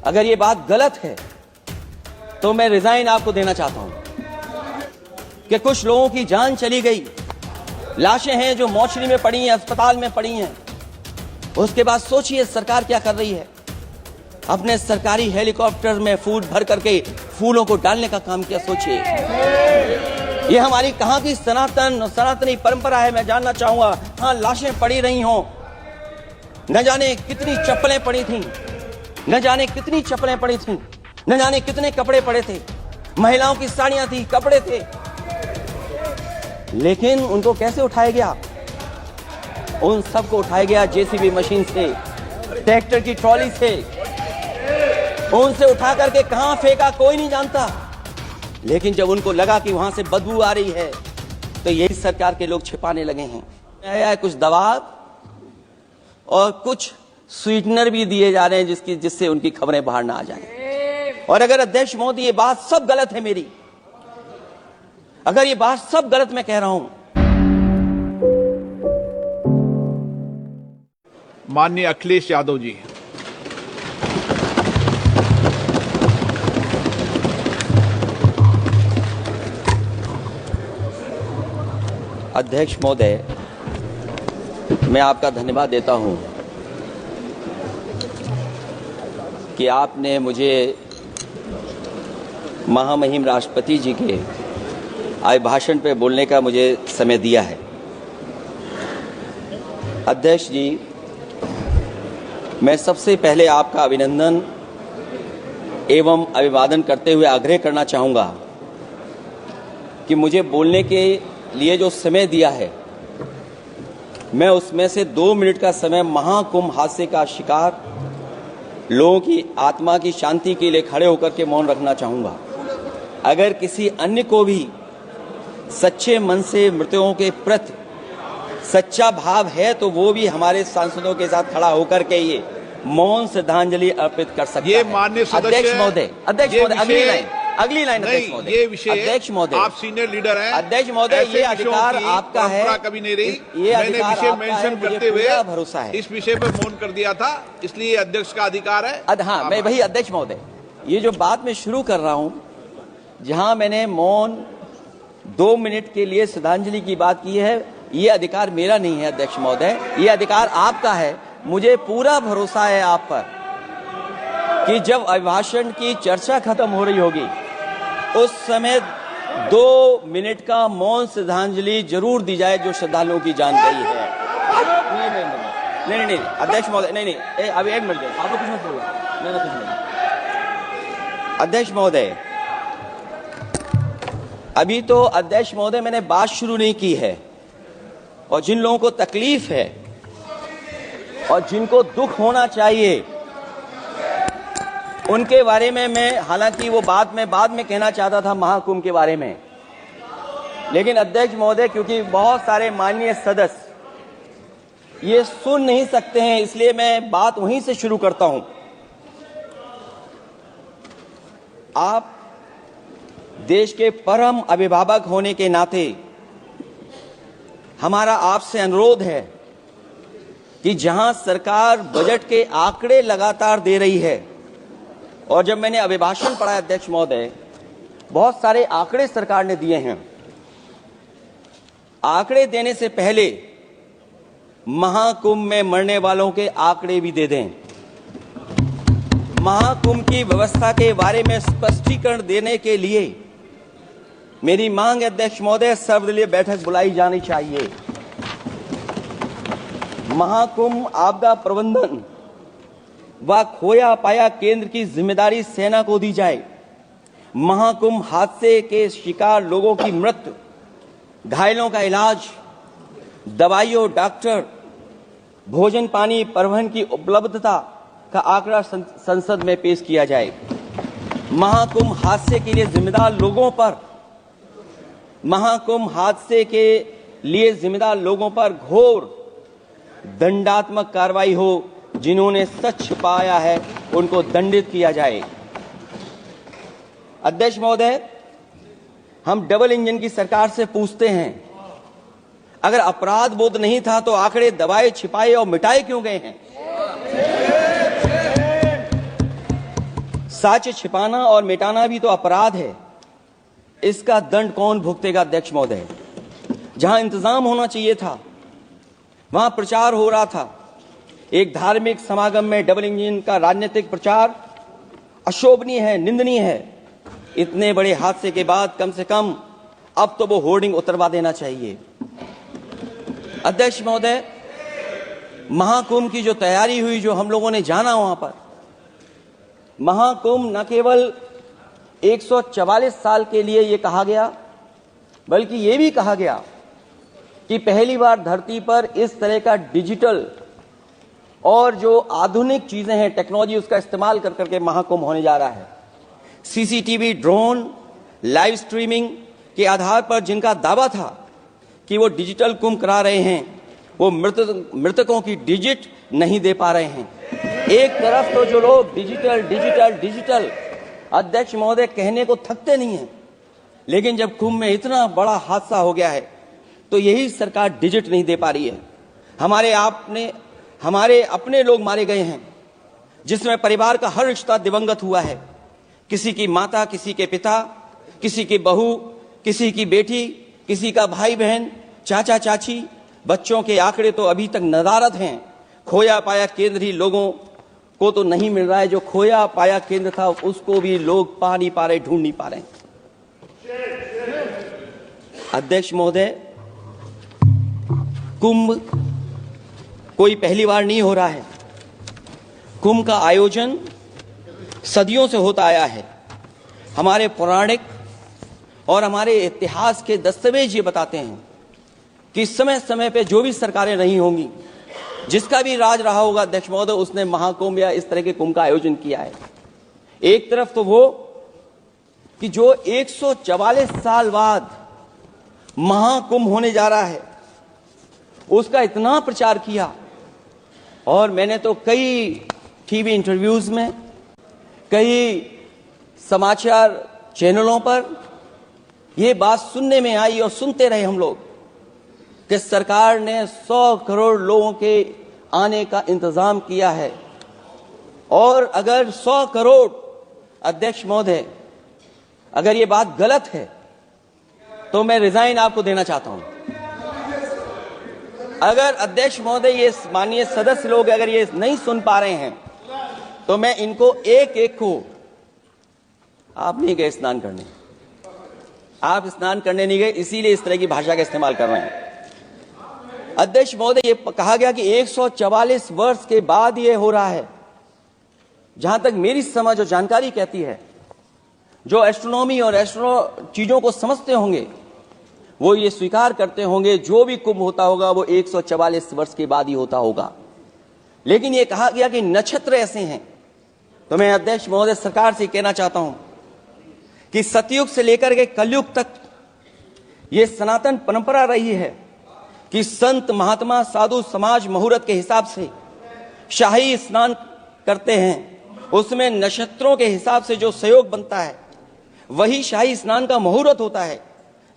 अगर ये बात गलत है तो मैं रिजाइन आपको देना चाहता हूं कि कुछ लोगों की जान चली गई, लाशें हैं जो मोर्चरी में पड़ी हैं, अस्पताल में पड़ी हैं। उसके बाद सोचिए सरकार क्या कर रही है। अपने सरकारी हेलीकॉप्टर में फूड भर करके फूलों को डालने का काम किया। सोचिए ये हमारी कहां की सनातनी परंपरा है, मैं जानना चाहूंगा। हाँ, लाशें पड़ी रही हों, न जाने कितनी चप्पलें पड़ी थीं, न जाने कितनी चप्पलें पड़ी थीं, न जाने कितने कपड़े पड़े थे, महिलाओं की साड़ियां थी, कपड़े थे, लेकिन उनको कैसे उठाया गया? उन सबको उठाया गया जेसीबी मशीन से, ट्रैक्टर की ट्रॉली से। उनसे उठा करके कहां फेंका कोई नहीं जानता, लेकिन जब उनको लगा कि वहां से बदबू आ रही है तो यही सरकार के लोग छिपाने लगे हैं। कुछ दबाव और कुछ स्वीटनर भी दिए जा रहे हैं जिससे उनकी खबरें बाहर ना आ जाए। और अगर अध्यक्ष मोदी ये बात सब गलत है मेरी, अगर ये बात सब गलत मैं कह रहा हूं। माननीय अखिलेश यादव जी, अध्यक्ष महोदय, मैं आपका धन्यवाद देता हूं कि आपने मुझे महामहिम राष्ट्रपति जी के अभिभाषण पे बोलने का मुझे समय दिया है। अध्यक्ष जी, मैं सबसे पहले आपका अभिनंदन एवं अभिवादन करते हुए आग्रह करना चाहूँगा कि मुझे बोलने के लिए जो समय दिया है, मैं उसमें से 2 मिनट का समय महाकुंभ हादसे का शिकार लोगों की आत्मा की शांति के लिए खड़े होकर के मौन रखना चाहूँगा। अगर किसी अन्य को भी सच्चे मन से मृतकों के प्रति सच्चा भाव है तो वो भी हमारे सांसदों के साथ खड़ा होकर के ये मौन श्रद्धांजलि अर्पित कर सकता है। ये माननीय सदस्य, अध्यक्ष महोदय, अगली लाइन अध्यक्ष महोदय, ये विषय अध्यक्ष महोदय, आप सीनियर लीडर हैं। अध्यक्ष महोदय, ये अधिकार आपका है, कभी नहीं रही। ये मैंने विषय मेंशन करते हुए भरोसा है, इस विषय पर मौन कर दिया था, इसलिए अध्यक्ष का अधिकार है। हाँ, मैं वही अध्यक्ष महोदय, ये जो बात मैं शुरू कर रहा हूं, जहां मैंने मौन 2 मिनट के लिए श्रद्धांजलि की बात की है, ये अधिकार मेरा नहीं है अध्यक्ष महोदय, ये अधिकार आपका है। मुझे पूरा भरोसा है आप पर कि जब अभिभाषण की चर्चा खत्म हो रही होगी उस समय 2 मिनट का मौन श्रद्धांजलि जरूर दी जाए जो श्रद्धालुओं की जान गई है। नहीं अध्यक्ष महोदय, नहीं अभी 1 मिनट दें, आपको कुछ मत बोलना, नहीं कुछ नहीं। अध्यक्ष महोदय, अभी तो अध्यक्ष महोदय मैंने बात शुरू नहीं की है, और जिन लोगों को तकलीफ है और जिनको दुख होना चाहिए उनके बारे में मैं, हालांकि वो बात मैं बाद में कहना चाहता था महाकुंभ के बारे में, लेकिन अध्यक्ष महोदय क्योंकि बहुत सारे माननीय सदस्य ये सुन नहीं सकते हैं, इसलिए मैं बात वहीं से शुरू करता हूं। आप देश के परम अभिभावक होने के नाते हमारा आपसे अनुरोध है कि जहां सरकार बजट के आंकड़े लगातार दे रही है, और जब मैंने अभिभाषण पढ़ा अध्यक्ष महोदय, बहुत सारे आंकड़े सरकार ने दिए हैं। आंकड़े देने से पहले महाकुंभ में मरने वालों के आंकड़े भी दे दें। महाकुंभ की व्यवस्था के बारे में स्पष्टीकरण देने के लिए मेरी मांग है अध्यक्ष महोदय, सर्वदलीय बैठक बुलाई जानी चाहिए। महाकुंभ आपदा प्रबंधन व खोया पाया केंद्र की जिम्मेदारी सेना को दी जाए। महाकुंभ हादसे के शिकार लोगों की मृत्यु, घायलों का इलाज, दवाइयों, डॉक्टर, भोजन पानी, परिवहन की उपलब्धता का आंकड़ा संसद में पेश किया जाए। महाकुंभ हादसे के लिए जिम्मेदार लोगों पर, महाकुंभ हादसे के लिए जिम्मेदार लोगों पर घोर दंडात्मक कार्रवाई हो। जिन्होंने सच छिपाया है उनको दंडित किया जाए। अध्यक्ष महोदय, हम डबल इंजन की सरकार से पूछते हैं, अगर अपराध बोध नहीं था तो आंकड़े दबाए, छिपाए और मिटाए क्यों गए हैं? साक्ष्य छिपाना और मिटाना भी तो अपराध है। इसका दंड कौन भुगतेगा अध्यक्ष महोदय? जहां इंतजाम होना चाहिए था वहां प्रचार हो रहा था। एक धार्मिक समागम में डबल इंजन का राजनीतिक प्रचार अशोभनीय है, निंदनीय है। इतने बड़े हादसे के बाद कम से कम अब तो वो होर्डिंग उतरवा देना चाहिए। अध्यक्ष महोदय, महाकुंभ की जो तैयारी हुई, जो हम लोगों ने जाना वहां पर, महाकुंभ न केवल 144 साल के लिए ये कहा गया, बल्कि ये भी कहा गया कि पहली बार धरती पर इस तरह का डिजिटल और जो आधुनिक चीजें हैं, टेक्नोलॉजी, उसका इस्तेमाल कर करके महाकुंभ होने जा रहा है। सीसीटीवी, ड्रोन, लाइव स्ट्रीमिंग के आधार पर जिनका दावा था कि वो डिजिटल कुंभ करा रहे हैं, वो मृतकों की डिजिट नहीं दे पा रहे हैं। एक तरफ तो जो लोग डिजिटल डिजिटल डिजिटल अध्यक्ष महोदय कहने को थकते नहीं हैं, लेकिन जब कुंभ में इतना बड़ा हादसा हो गया है तो यही सरकार डिजिट नहीं दे पा रही है। हमारे अपने लोग मारे गए हैं, जिसमें परिवार का हर रिश्ता दिवंगत हुआ है। किसी की माता, किसी के पिता, किसी की बहू, किसी की बेटी, किसी का भाई बहन, चाचा चाची। बच्चों के आंकड़े तो अभी तक नदारद हैं। खोया पाया केंद्र ही लोगों को तो नहीं मिल रहा है। जो खोया पाया केंद्र था उसको भी लोग पा नहीं पा रहे, ढूंढ नहीं पा रहे। अध्यक्ष महोदय, कुंभ कोई पहली बार नहीं हो रहा है। कुंभ का आयोजन सदियों से होता आया है। हमारे पौराणिक और हमारे इतिहास के दस्तावेज ये बताते हैं कि समय समय पे जो भी सरकारें रही होंगी, जिसका भी राज रहा होगा अध्यक्ष महोदय, उसने महाकुंभ या इस तरह के कुंभ का आयोजन किया है। एक तरफ तो वो कि जो 144 साल बाद महाकुंभ होने जा रहा है, उसका इतना प्रचार किया। और मैंने तो कई टीवी इंटरव्यूज में, कई समाचार चैनलों पर यह बात सुनने में आई और सुनते रहे हम लोग कि सरकार ने 100 करोड़ लोगों के आने का इंतजाम किया है। और अगर 100 करोड़, अध्यक्ष महोदय, अगर ये बात गलत है तो मैं रिजाइन आपको देना चाहता हूं। अगर अध्यक्ष महोदय, ये माननीय सदस्य लोग अगर ये नहीं सुन पा रहे हैं तो मैं इनको एक एक को, आप नहीं गए स्नान करने, आप स्नान करने नहीं गए, इसीलिए इस तरह की भाषा का इस्तेमाल कर रहे हैं। अध्यक्ष महोदय, ये कहा गया कि 144 वर्ष के बाद ये हो रहा है। जहां तक मेरी समझ और जानकारी कहती है, जो एस्ट्रोनॉमी और एस्ट्रो चीजों को समझते होंगे वो ये स्वीकार करते होंगे, जो भी कुंभ होता होगा वो 144 वर्ष के बाद ही होता होगा। लेकिन ये कहा गया कि नक्षत्र ऐसे हैं। तो मैं अध्यक्ष महोदय सरकार से कहना चाहता हूं कि सतयुग से लेकर के कलयुग तक ये सनातन परंपरा रही है कि संत, महात्मा, साधु समाज मुहूर्त के हिसाब से शाही स्नान करते हैं। उसमें नक्षत्रों के हिसाब से जो सहयोग बनता है वही शाही स्नान का मुहूर्त होता है।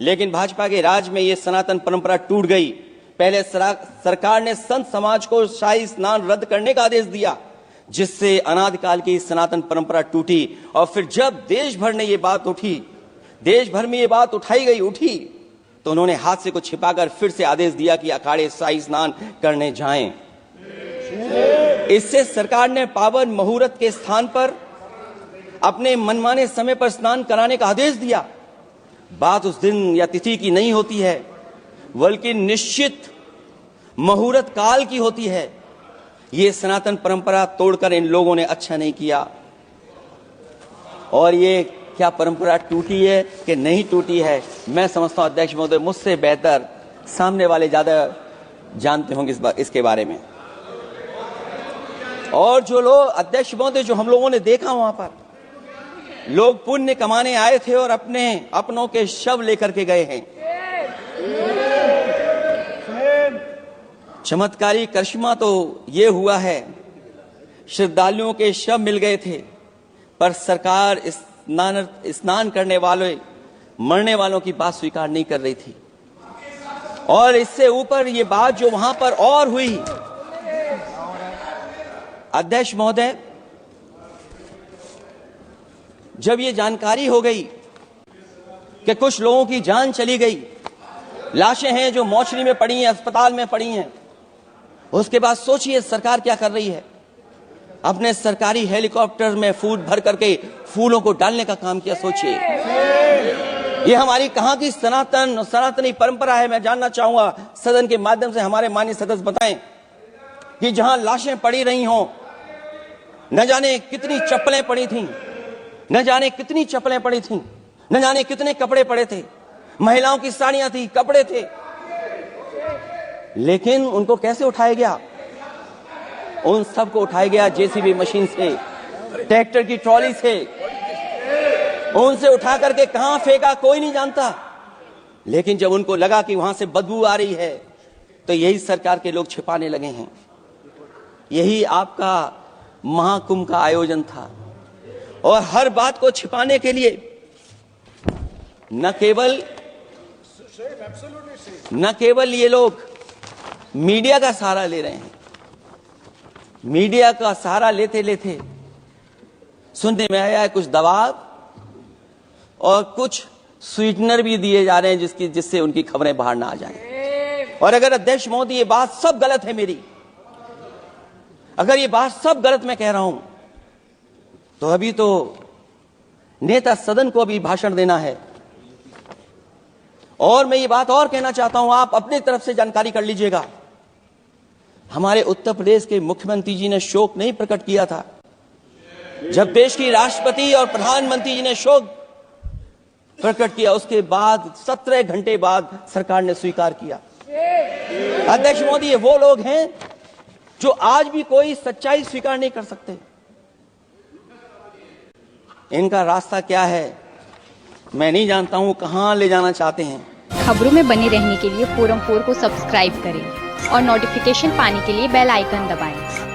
लेकिन भाजपा के राज में ये सनातन परंपरा टूट गई। पहले सरकार ने संत समाज को शाही स्नान रद्द करने का आदेश दिया, जिससे अनादिकाल की सनातन परंपरा टूटी। और फिर जब देश भर ने ये बात उठी, देश भर में ये बात उठी, तो उन्होंने हादसे को छिपाकर फिर से आदेश दिया कि अखाड़े शाही स्नान करने जाएं। इससे सरकार ने पावन मुहूर्त के स्थान पर अपने मनमाने समय पर स्नान कराने का आदेश दिया। बात उस दिन या तिथि की नहीं होती है, बल्कि निश्चित मुहूर्त काल की होती है। ये सनातन परंपरा तोड़कर इन लोगों ने अच्छा नहीं किया। और ये क्या परंपरा टूटी है कि नहीं टूटी है, मैं समझता हूं अध्यक्ष महोदय मुझसे बेहतर सामने वाले ज्यादा जानते होंगे इसके बारे में। और जो लोग, अध्यक्ष महोदय, जो हम लोगों ने देखा वहां पर, लोग पुण्य कमाने आए थे और अपनों के शव लेकर के गए हैं। चमत्कारी करिश्मा तो ये हुआ है, श्रद्धालुओं के शव मिल गए थे, पर सरकार स्नान करने वाले, मरने वालों की बात स्वीकार नहीं कर रही थी। और इससे ऊपर ये बात जो वहां पर और हुई, अध्यक्ष महोदय, जब ये जानकारी हो गई कि कुछ लोगों की जान चली गई, लाशें हैं जो मोर्चरी में पड़ी हैं, अस्पताल में पड़ी हैं, उसके बाद सोचिए सरकार क्या कर रही है। अपने सरकारी हेलीकॉप्टर में फूल भर करके फूलों को डालने का काम किया। सोचिए ये हमारी कहां की सनातनी परंपरा है। मैं जानना चाहूंगा सदन के माध्यम से हमारे माननीय सदस्य बताएं कि जहां लाशें पड़ी रही हों, न जाने कितनी चप्पलें पड़ी थीं, न जाने कितनी चप्पलें पड़ी थीं, न जाने कितने कपड़े पड़े थे, महिलाओं की साड़ियां थी, कपड़े थे, लेकिन उनको कैसे उठाया गया? उन सबको उठाया गया जेसीबी मशीन से, ट्रैक्टर की ट्रॉली से। उनसे उठा करके कहां फेंका कोई नहीं जानता, लेकिन जब उनको लगा कि वहां से बदबू आ रही है तो यही सरकार के लोग छिपाने लगे हैं। यही आपका महाकुंभ का आयोजन था। और हर बात को छिपाने के लिए न केवल ये लोग मीडिया का सहारा ले रहे हैं, मीडिया का सहारा लेते लेते सुनने में आया है कुछ दबाव और कुछ स्वीटनर भी दिए जा रहे हैं जिससे उनकी खबरें बाहर ना आ जाएं। और अगर अध्यक्ष महोदय ये बात सब गलत है मेरी, अगर ये बात सब गलत मैं कह रहा हूं, तो अभी तो नेता सदन को अभी भाषण देना है। और मैं ये बात और कहना चाहता हूं, आप अपनी तरफ से जानकारी कर लीजिएगा। हमारे उत्तर प्रदेश के मुख्यमंत्री जी ने शोक नहीं प्रकट किया था। जब देश की राष्ट्रपति और प्रधानमंत्री जी ने शोक प्रकट किया, उसके बाद 17 घंटे बाद सरकार ने स्वीकार किया। अध्यक्ष मोदी, ये वो लोग हैं जो आज भी कोई सच्चाई स्वीकार नहीं कर सकते। इनका रास्ता क्या है मैं नहीं जानता हूं, कहां ले जाना चाहते हैं। खबरों में बने रहने के लिए फोरम 4 को सब्सक्राइब करें और नोटिफिकेशन पाने के लिए बेल आइकन दबाएं।